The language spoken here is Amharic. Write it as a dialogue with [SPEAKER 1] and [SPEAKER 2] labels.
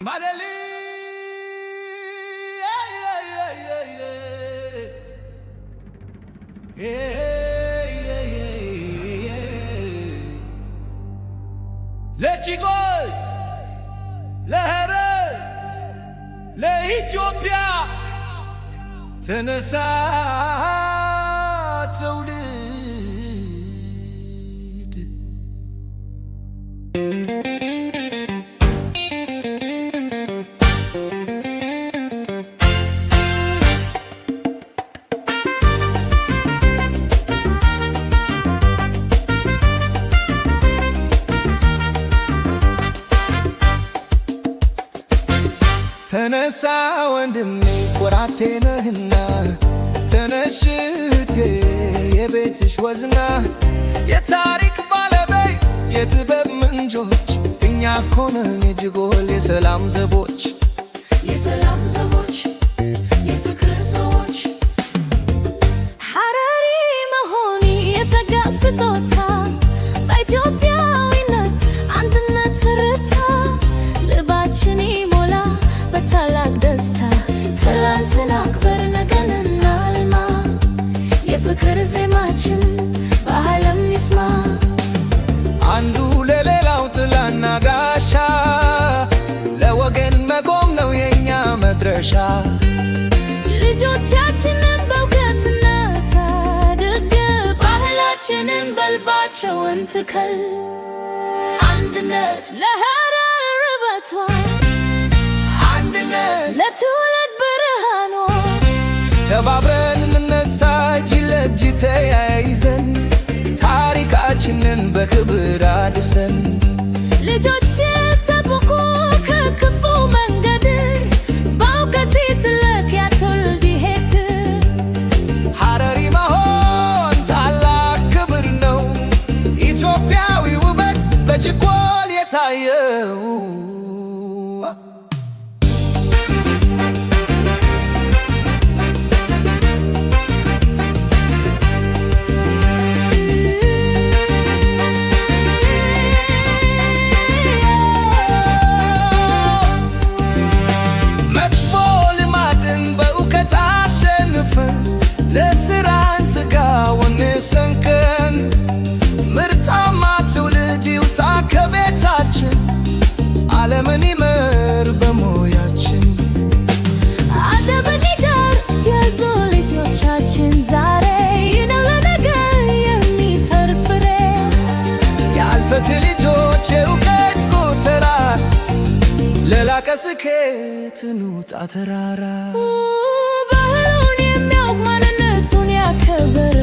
[SPEAKER 1] Madali, ለቺጎል ለሐረር ለኢትዮጵያ ተነሳ ትውልድ ተነሳ ወንድሜ ኩራቴ ነህና ተነሽቴ የቤትሽ ወዝና የታሪክ ባለቤት የጥበብ ምንጮች እኛ ሆነን የጅጎል የሰላም ዘቦች
[SPEAKER 2] የፍቅር ሰዎች ሐረሪ መሆኔ የጸጋ ስጦታ በኢትዮጵያዊነት አንድነት ትርታ ልባችን ይሞላ በታላቅ ደስታ ትላንትን አክበር ነገን እናልማ የፍቅር ዜማችን በዓለም ይስማ
[SPEAKER 1] አንዱ ለሌላው ጥላና ጋሻ ለወገን መቆም ነው የኛ መድረሻ
[SPEAKER 2] ልጆቻችንን በእውቀት እናሳድግ ባህላችንን በልባቸው እንትከል አንድነት ለሐረር ውበቷ ለትውልድ ብርሃኗ
[SPEAKER 1] ተባብረን እንነሳ እጅ ለእጅ ተያይዘን ታሪካችንን በክብር አድሰን
[SPEAKER 2] ልጆች ሲጠብቁ ከክፉ መንገድ በእውቀት ይጥለቅ ያ ትውልድ ይሄድ
[SPEAKER 1] ሐረሪ መሆን ታላቅ ክብር ነው ኢትዮጵያዊ ውበት በጅጎል የታየው ለስራ እንትጋ ወንሰንከን ምርታማ ትውልድ ይውጣ ከቤታችን ዓለምን ይመር በሞያችን
[SPEAKER 2] አደብን ይዳርስ ያዙ ልጆቻችን ዛሬ ነው ለነገ የሚተርፍ ፍሬ
[SPEAKER 1] የአልፈት ልጆች የእውቀት ጎተራ ለላቀ ስኬት እንውጣ ተራራ
[SPEAKER 2] ባህሉን የሚያውቅ ማንነቱን ያከብር